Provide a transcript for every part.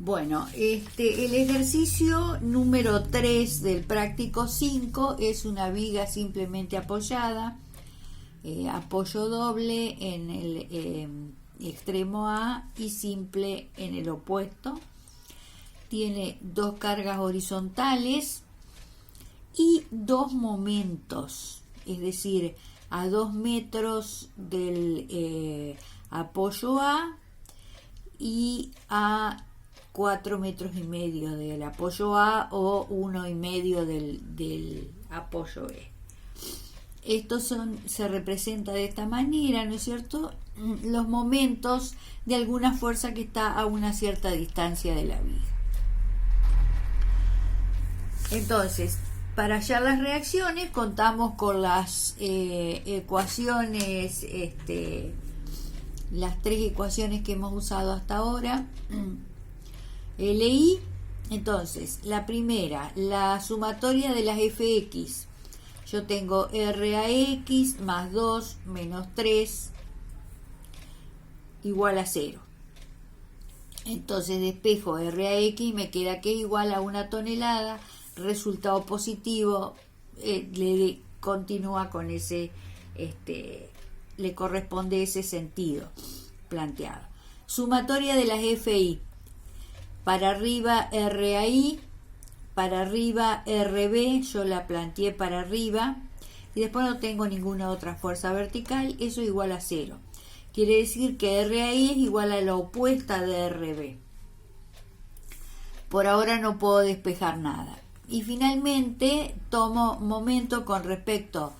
Bueno, el ejercicio número 3 del práctico 5 es una viga simplemente apoyada, apoyo doble en el extremo A y simple en el opuesto. Tiene dos cargas horizontales y dos momentos, es decir, a 2 metros del apoyo A y a 4 metros y medio del apoyo A o 1,5 del apoyo B. Estos se representa de esta manera, ¿no es cierto? Los momentos de alguna fuerza que está a una cierta distancia de la viga. Entonces, para hallar las reacciones contamos con las ecuaciones, las 3 ecuaciones que hemos usado hasta ahora. LI, entonces, la primera, la sumatoria de las fx. Yo tengo RAX más 2 menos 3 igual a 0. Entonces despejo RAX y me queda que es igual a 1 tonelada. Resultado positivo, le continúa con ese, le corresponde ese sentido planteado. Sumatoria de las FI. Para arriba RAI, para arriba RB, yo la planteé para arriba, y después no tengo ninguna otra fuerza vertical, eso igual a 0. Quiere decir que RAI es igual a la opuesta de RB. Por ahora no puedo despejar nada. Y finalmente tomo momento con respecto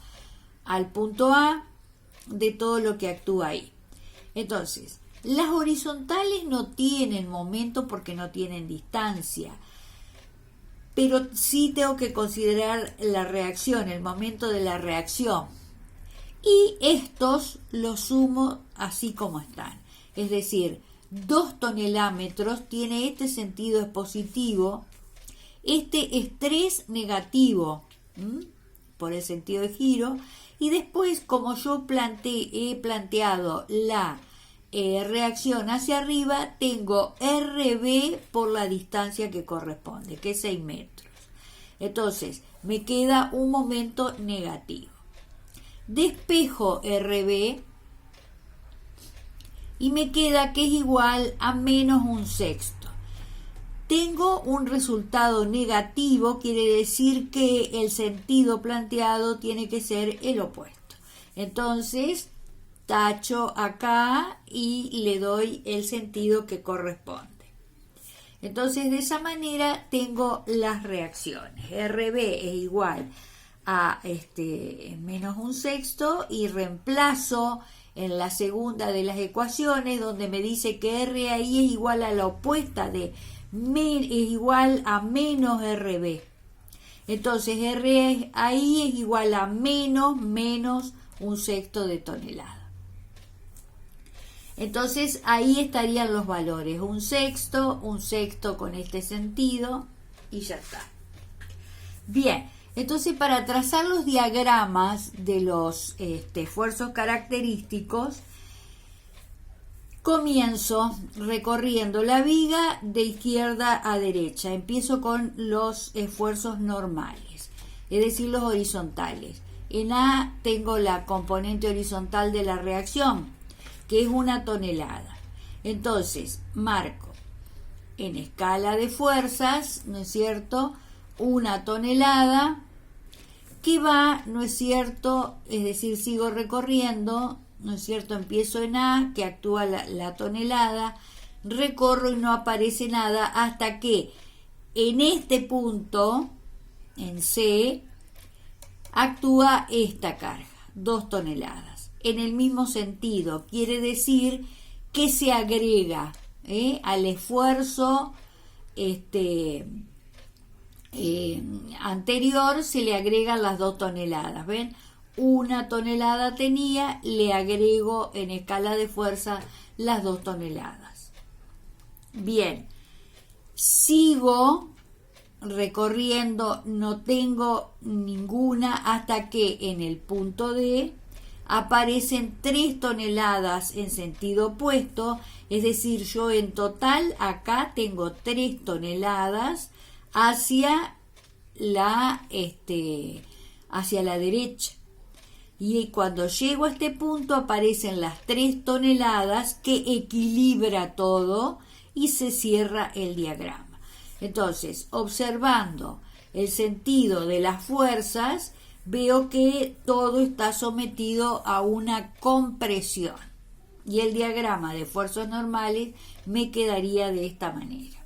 al punto A de todo lo que actúa ahí. Entonces, las horizontales no tienen momento porque no tienen distancia, pero sí tengo que considerar la reacción, el momento de la reacción. Y estos los sumo así como están. Es decir, 2 tonelámetros tiene este sentido es positivo, este es 3 negativo, por el sentido de giro, y después como yo he planteado la reacción hacia arriba, tengo RB por la distancia que corresponde, que es 6 metros. Entonces, me queda un momento negativo. Despejo RB y me queda que es igual a menos 1/6. Tengo un resultado negativo, quiere decir que el sentido planteado tiene que ser el opuesto. Entonces, tacho acá y le doy el sentido que corresponde. Entonces, de esa manera tengo las reacciones. RB es igual a menos 1/6 y reemplazo en la segunda de las ecuaciones donde me dice que RAI es igual a la opuesta de es igual a menos RB. Entonces RAI es igual a menos 1/6 de tonelada. Entonces ahí estarían los valores, 1/6 con este sentido y ya está. Bien, entonces para trazar los diagramas de los esfuerzos característicos, comienzo recorriendo la viga de izquierda a derecha. Empiezo con los esfuerzos normales, es decir, los horizontales. En A tengo la componente horizontal de la reacción, que es 1 tonelada. Entonces, marco en escala de fuerzas, ¿no es cierto?, 1 tonelada, que va, ¿no es cierto?, es decir, sigo recorriendo, ¿no es cierto?, empiezo en A, que actúa la tonelada, recorro y no aparece nada hasta que en este punto, en C, actúa esta carga, 2 toneladas. En el mismo sentido, quiere decir que se agrega al esfuerzo anterior, se le agregan las 2 toneladas, ¿ven? 1 tonelada tenía, le agrego en escala de fuerza las 2 toneladas. Bien, sigo recorriendo, no tengo ninguna hasta que en el punto D aparecen 3 toneladas en sentido opuesto, es decir, yo en total acá tengo 3 toneladas hacia hacia la derecha. Y cuando llego a este punto aparecen las 3 toneladas que equilibra todo y se cierra el diagrama. Entonces, observando el sentido de las fuerzas, veo que todo está sometido a una compresión. Y el diagrama de fuerzas normales me quedaría de esta manera.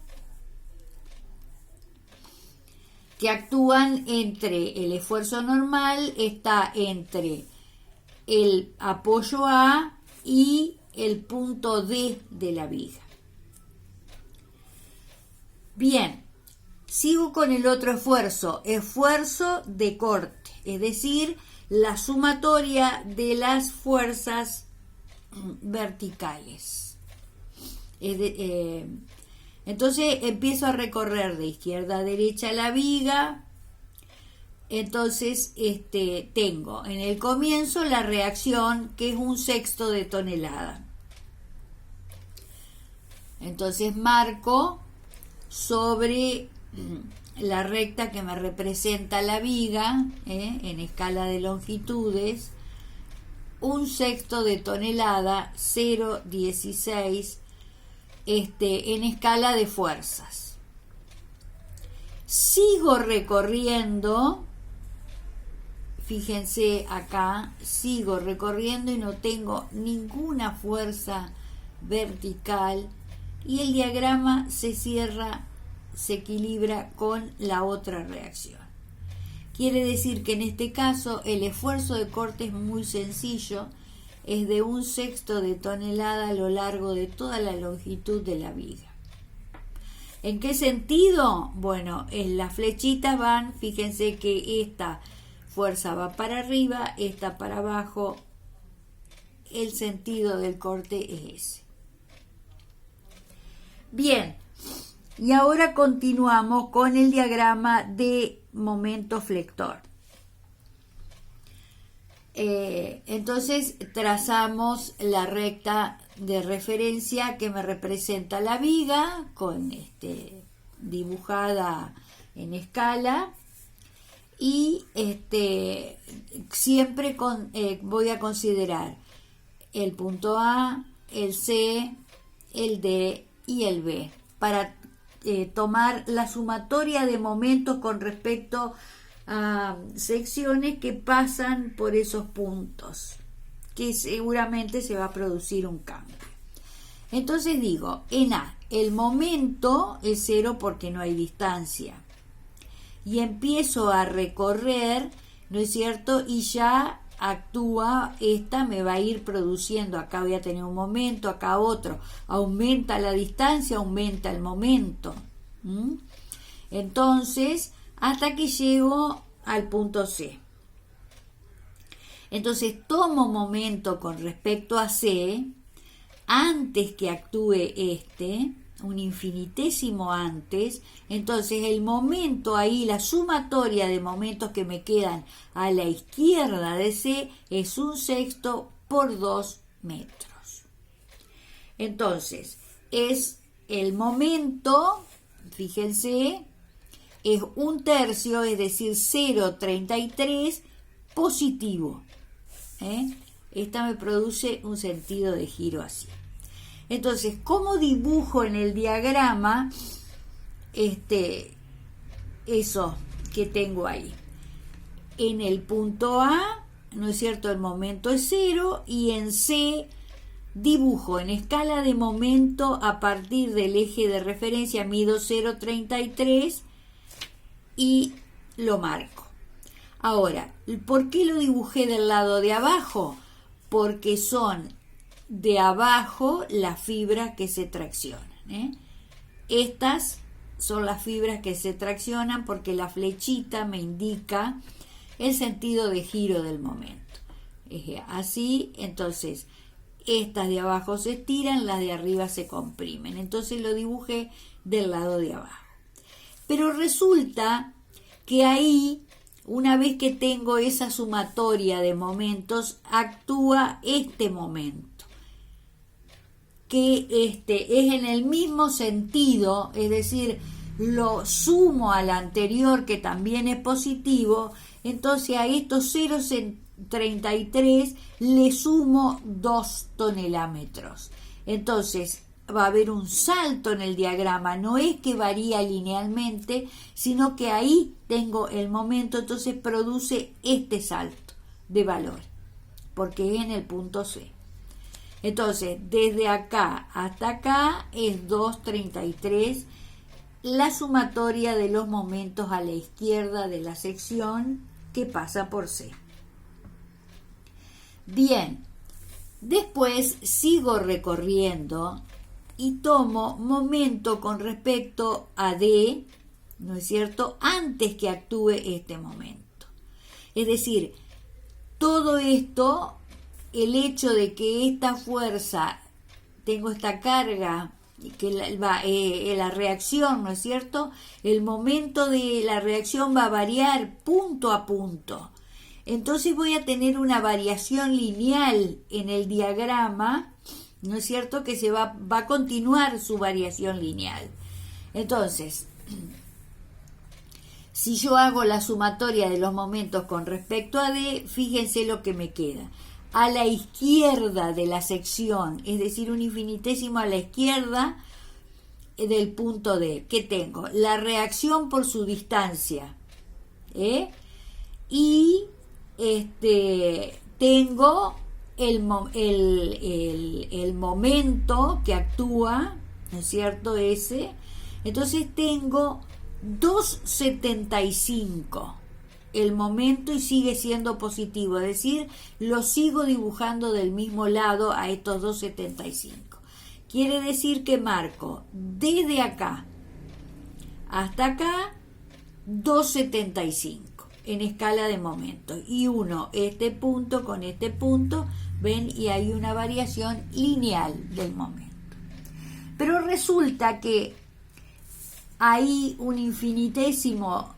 Que actúan entre el esfuerzo normal, está entre el apoyo A y el punto D de la viga. Bien, sigo con el otro esfuerzo de corte, es decir, la sumatoria de las fuerzas verticales. Entonces empiezo a recorrer de izquierda a derecha la viga. Entonces tengo en el comienzo la reacción, que es 1/6 de tonelada. Entonces marco sobre la recta que me representa la viga, en escala de longitudes, 1/6 de tonelada, 0,16, en escala de fuerzas. Sigo recorriendo, fíjense acá, sigo recorriendo y no tengo ninguna fuerza vertical y el diagrama se cierra, se equilibra con la otra reacción. Quiere decir que en este caso el esfuerzo de corte es muy sencillo, es de 1/6 de tonelada a lo largo de toda la longitud de la viga. ¿En qué sentido? Bueno, en las flechitas van, fíjense que esta fuerza va para arriba, esta para abajo, el sentido del corte es ese. Bien, y ahora continuamos con el diagrama de momento flector. Entonces trazamos la recta de referencia que me representa la viga, con dibujada en escala, y siempre voy a considerar el punto A, el C, el D y el B para tomar la sumatoria de momentos con respecto a secciones que pasan por esos puntos, que seguramente se va a producir un cambio. Entonces digo, en A, el momento es 0 porque no hay distancia. Y empiezo a recorrer, ¿no es cierto? Y ya actúa, me va a ir produciendo, acá voy a tener un momento, acá otro, aumenta la distancia, aumenta el momento. Entonces, hasta que llego al punto C. Entonces tomo momento con respecto a C, antes que actúe un infinitésimo antes. Entonces el momento ahí, la sumatoria de momentos que me quedan a la izquierda de C es 1/6 por 2 metros. Entonces es el momento, fíjense, es 1/3, es decir, 0,33 positivo. Esta me produce un sentido de giro así. Entonces, ¿cómo dibujo en el diagrama eso que tengo ahí? En el punto A, ¿no es cierto?, el momento es 0, y en C dibujo en escala de momento a partir del eje de referencia, mido 0,33 y lo marco. Ahora, ¿por qué lo dibujé del lado de abajo? Porque son de abajo las fibras que se traccionan. Estas son las fibras que se traccionan porque la flechita me indica el sentido de giro del momento. Así, entonces, estas de abajo se estiran, las de arriba se comprimen. Entonces lo dibujé del lado de abajo. Pero resulta que ahí una vez que tengo esa sumatoria de momentos, actúa este momento, que es en el mismo sentido, es decir, lo sumo al anterior, que también es positivo. Entonces a estos 0,33 le sumo 2 tonelámetros. Entonces va a haber un salto en el diagrama, no es que varía linealmente, sino que ahí tengo el momento, entonces produce este salto de valor, porque es en el punto C. Entonces, desde acá hasta acá es 2,33, la sumatoria de los momentos a la izquierda de la sección que pasa por C. Bien, después sigo recorriendo y tomo momento con respecto a D, ¿no es cierto?, antes que actúe este momento. Es decir, todo esto, el hecho de que esta fuerza, tengo esta carga, que la reacción, ¿no es cierto?, el momento de la reacción va a variar punto a punto. Entonces voy a tener una variación lineal en el diagrama, ¿no es cierto?, que va a continuar su variación lineal. Entonces, si yo hago la sumatoria de los momentos con respecto a D, fíjense lo que me queda. A la izquierda de la sección, es decir, un infinitésimo a la izquierda del punto D, ¿qué tengo? La reacción por su distancia, y tengo el momento que actúa, ¿no es cierto?, ese. Entonces tengo 2,75 el momento y sigue siendo positivo, es decir, lo sigo dibujando del mismo lado a estos 2,75. Quiere decir que marco desde acá hasta acá 2,75 en escala de momentos, y uno este punto con este punto, ven, y hay una variación lineal del momento. Pero resulta que hay un infinitésimo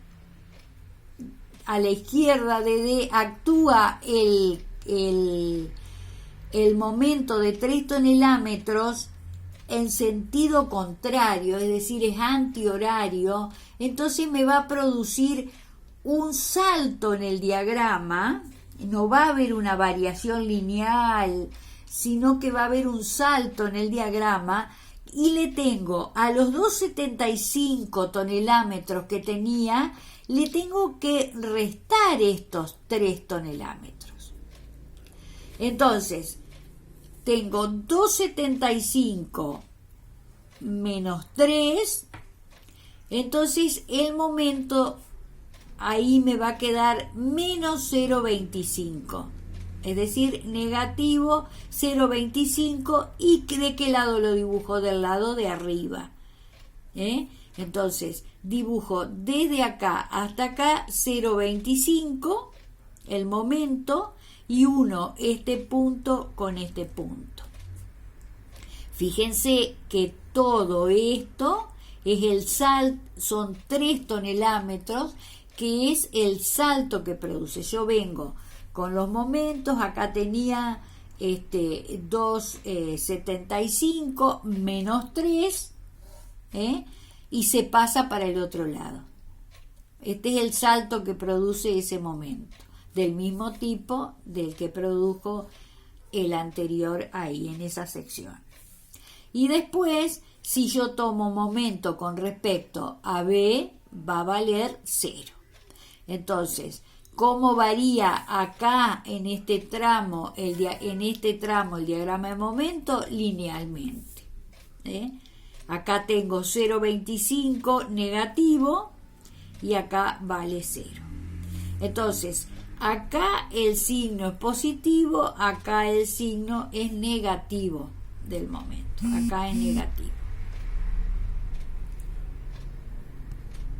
a la izquierda de D, actúa el momento de 3 tonelámetros en sentido contrario, es decir, es antihorario. Entonces me va a producir un salto en el diagrama, no va a haber una variación lineal, sino que va a haber un salto en el diagrama, y le tengo a los 2,75 tonelámetros que tenía, le tengo que restar estos 3 tonelámetros. Entonces, tengo 2,75 menos 3, entonces el momento ahí me va a quedar menos 0,25, es decir, negativo 0,25, y ¿de qué lado lo dibujo? Del lado de arriba. Entonces, dibujo desde acá hasta acá 0,25, el momento, y 1, este punto con este punto. Fíjense que todo esto es el salto, son 3 tonelámetros, que es el salto que produce. Yo vengo con los momentos, acá tenía 2,75 menos 3, y se pasa para el otro lado. Este es el salto que produce ese momento, del mismo tipo del que produjo el anterior ahí en esa sección. Y después, si yo tomo momento con respecto a B, va a valer 0. Entonces, ¿cómo varía acá en este tramo el diagrama de momento? Linealmente. Acá tengo 0,25 negativo y acá vale 0. Entonces, acá el signo es positivo, acá el signo es negativo del momento. Acá es negativo.